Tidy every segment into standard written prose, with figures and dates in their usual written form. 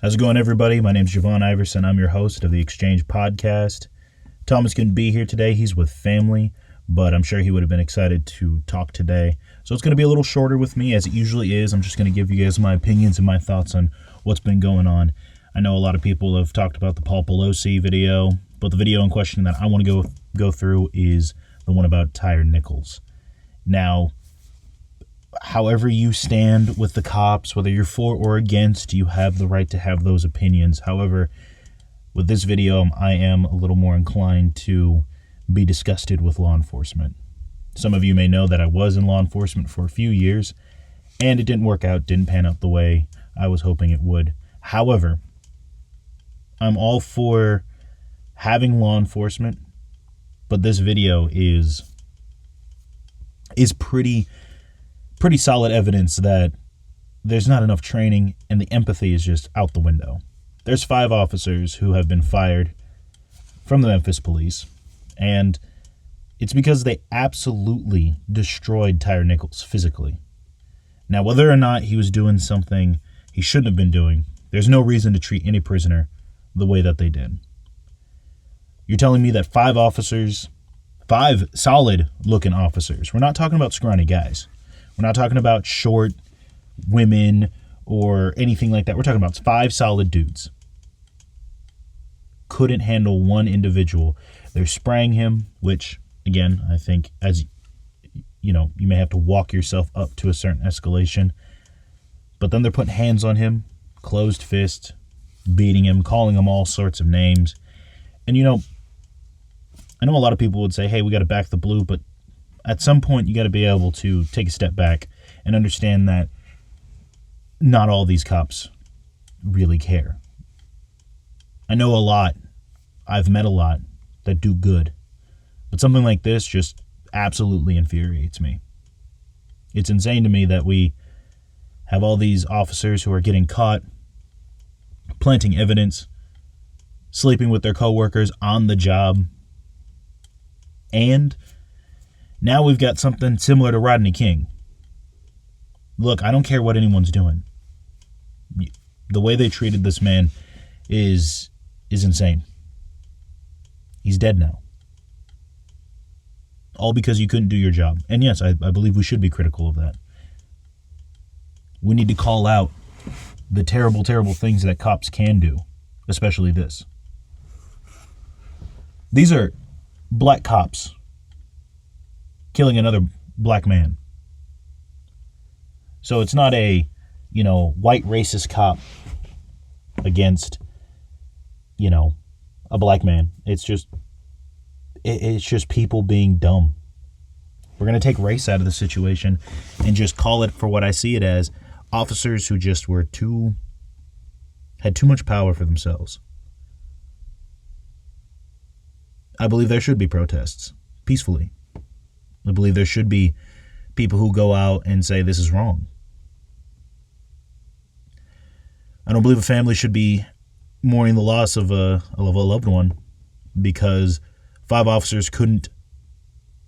How's it going, everybody? My name's JaVaughn Iversen. I'm your host of the Exchange Podcast. Thomas couldn't be here today. He's with family, but I'm sure he would have been excited to talk today. So it's going to be a little shorter with me, as it usually is. I'm just going to give you guys my opinions and my thoughts on what's been going on. I know a lot of people have talked about the Paul Pelosi video, but the video in question that I want to go through is the one about Tyre Nichols. Now, however you stand with the cops, whether you're for or against, you have the right to have those opinions. However, with this video, I am a little more inclined to be disgusted with law enforcement. Some of you may know that I was in law enforcement for a few years, and it didn't work out, didn't pan out the way I was hoping it would. However, I'm all for having law enforcement, but this video is pretty solid evidence that there's not enough training and the empathy is just out the window. There's 5 officers who have been fired from the Memphis police, and it's because they absolutely destroyed Tyre Nichols physically. Now, whether or not he was doing something he shouldn't have been doing, there's no reason to treat any prisoner the way that they did. You're telling me that 5 officers, 5 solid-looking officers, we're not talking about scrawny guys. We're not talking about short women or anything like that. We're talking about 5 solid dudes. Couldn't handle one individual. They're spraying him, which, again, I think, as you know, you may have to walk yourself up to a certain escalation. But then they're putting hands on him, closed fist, beating him, calling him all sorts of names. And, you know, I know a lot of people would say, hey, we got to back the blue, but at some point, you got to be able to take a step back and understand that not all these cops really care. I know a lot. I've met a lot that do good. But something like this just absolutely infuriates me. It's insane to me that we have all these officers who are getting caught, planting evidence, sleeping with their coworkers on the job, and now we've got something similar to Rodney King. Look, I don't care what anyone's doing. The way they treated this man is insane. He's dead now. All because you couldn't do your job. And yes, I believe we should be critical of that. We need to call out the terrible, terrible things that cops can do, especially this. These are black cops killing another black man. So it's not a, white racist cop against, a black man. It's just people being dumb. We're going to take race out of the situation and just call it for what I see it as: officers who just had too much power for themselves. I believe there should be protests peacefully. I believe there should be people who go out and say this is wrong. I don't believe a family should be mourning the loss of a loved one because 5 officers couldn't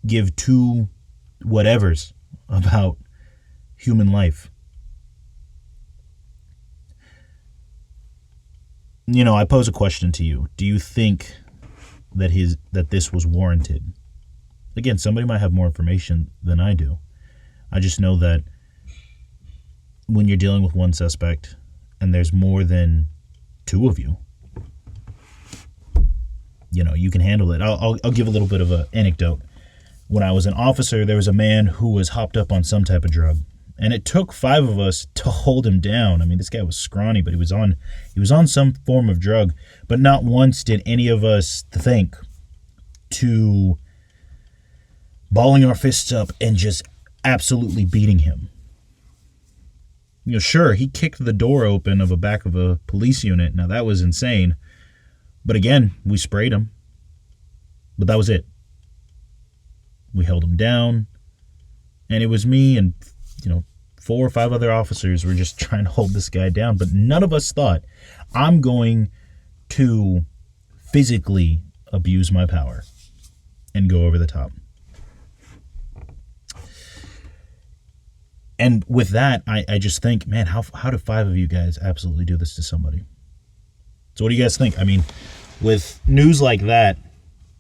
give 2 whatevers about human life. I pose a question to you. Do you think that this was warranted? Again, somebody might have more information than I do. I just know that when you're dealing with one suspect and there's more than 2 of you, you can handle it. I'll give a little bit of an anecdote. When I was an officer, there was a man who was hopped up on some type of drug, and it took 5 of us to hold him down. I mean, this guy was scrawny, but he was on some form of drug, but not once did any of us think to balling our fists up and just absolutely beating him. Sure, he kicked the door open of the back of a police unit. Now, that was insane. But again, we sprayed him. But that was it. We held him down. And it was me and, 4 or 5 other officers were just trying to hold this guy down. But none of us thought, I'm going to physically abuse my power and go over the top. And with that, I just think, man, how do 5 of you guys absolutely do this to somebody? So what do you guys think? I mean, with news like that,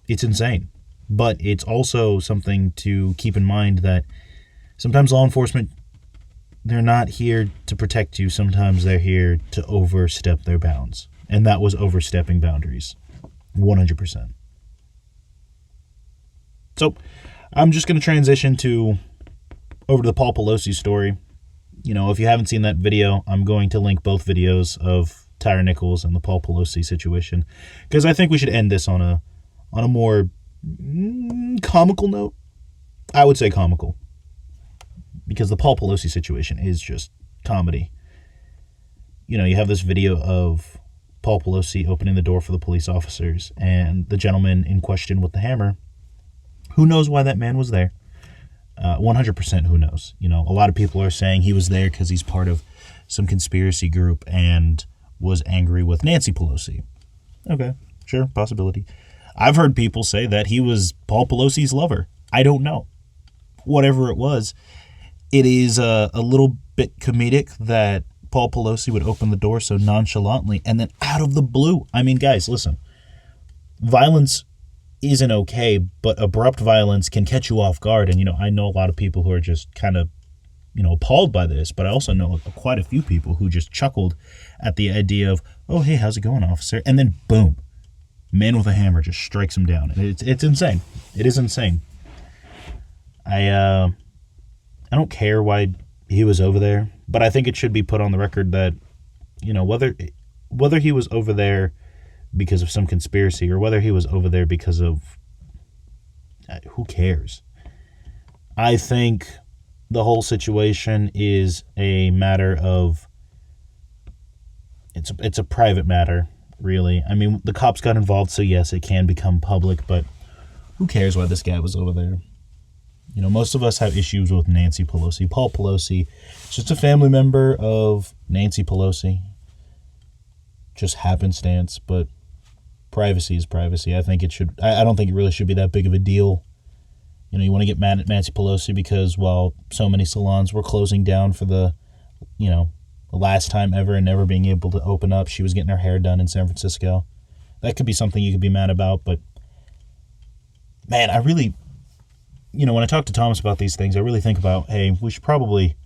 it's insane. But it's also something to keep in mind that sometimes law enforcement, they're not here to protect you. Sometimes they're here to overstep their bounds. And that was overstepping boundaries. 100%. So I'm just going to transition over to the Paul Pelosi story. You know, if you haven't seen that video, I'm going to link both videos of Tyre Nichols and the Paul Pelosi situation, because I think we should end this on a more comical note. I would say comical, because the Paul Pelosi situation is just comedy. You know, you have this video of Paul Pelosi opening the door for the police officers, and the gentleman in question with the hammer, who knows why that man was there? 100% who knows. You know, a lot of people are saying he was there because he's part of some conspiracy group and was angry with Nancy Pelosi. Okay, sure, possibility. I've heard people say that he was Paul Pelosi's lover. I don't know. Whatever it was, it is a little bit comedic that Paul Pelosi would open the door so nonchalantly and then out of the blue. I mean, guys, listen. Violence isn't okay, but abrupt violence can catch you off guard. And, you know, I know a lot of people who are just kind of, you know, appalled by this, but I also know quite a few people who just chuckled at the idea of, oh, hey, how's it going, officer? And then, boom, man with a hammer just strikes him down. It's insane. It is insane. I don't care why he was over there, but I think it should be put on the record that, you know, whether he was over there because of some conspiracy or whether he was over there because of who cares? I think the whole situation is a matter of it's a private matter, really. I mean, the cops got involved, so yes, it can become public, but who cares why this guy was over there? You know, most of us have issues with Nancy Pelosi. Paul Pelosi is just a family member of Nancy Pelosi. Just happenstance, but privacy is privacy. I don't think it really should be that big of a deal. You know, you want to get mad at Nancy Pelosi because, well, so many salons were closing down for the last time ever and never being able to open up. She was getting her hair done in San Francisco. That could be something you could be mad about, but man, I really, when I talk to Thomas about these things, I really think about, hey, we should probably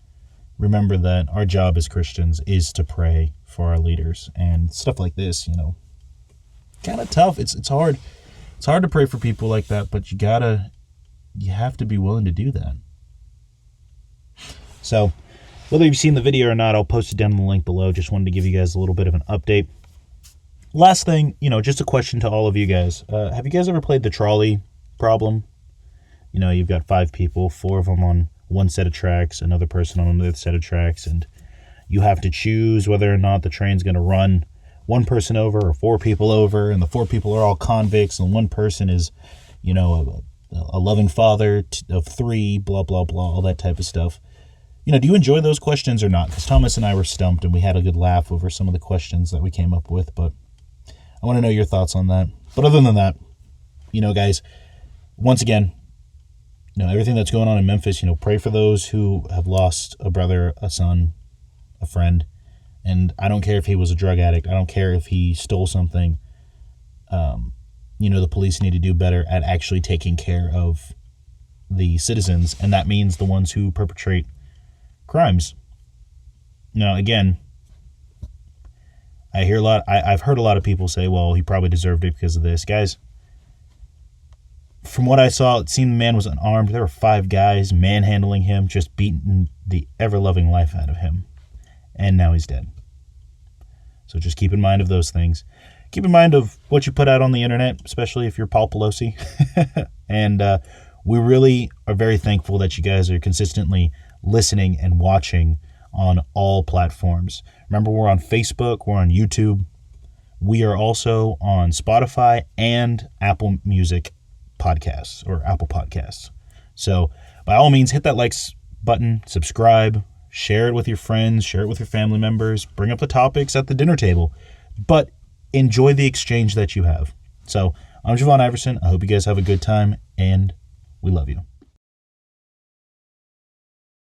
remember that our job as Christians is to pray for our leaders, and stuff like this, kind of tough. It's hard. It's hard to pray for people like that, but you have to be willing to do that. So, whether you've seen the video or not, I'll post it down in the link below. Just wanted to give you guys a little bit of an update. Last thing, just a question to all of you guys. Have you guys ever played the trolley problem? You've got 5 people, 4 of them on one set of tracks, another person on another set of tracks, and you have to choose whether or not the train's going to run one person over or 4 people over, and the 4 people are all convicts, and one person is, a loving father of 3, blah, blah, blah, all that type of stuff. Do you enjoy those questions or not? Because Thomas and I were stumped, and we had a good laugh over some of the questions that we came up with, but I want to know your thoughts on that. But other than that, guys, once again, everything that's going on in Memphis, pray for those who have lost a brother, a son, a friend. And I don't care if he was a drug addict. I don't care if he stole something. The police need to do better at actually taking care of the citizens. And that means the ones who perpetrate crimes. Now, again, I've heard a lot of people say, well, he probably deserved it because of this. Guys, from what I saw, it seemed the man was unarmed. There were 5 guys manhandling him, just beating the ever-loving life out of him. And now he's dead. So just keep in mind of those things. Keep in mind of what you put out on the internet, especially if you're Paul Pelosi. And we really are very thankful that you guys are consistently listening and watching on all platforms. Remember, we're on Facebook, we're on YouTube. We are also on Spotify and Apple Music Podcasts or Apple Podcasts. So by all means, hit that likes button, subscribe, share it with your friends, share it with your family members, bring up the topics at the dinner table, but enjoy the exchange that you have. So I'm JaVaughn Iversen. I hope you guys have a good time, and we love you.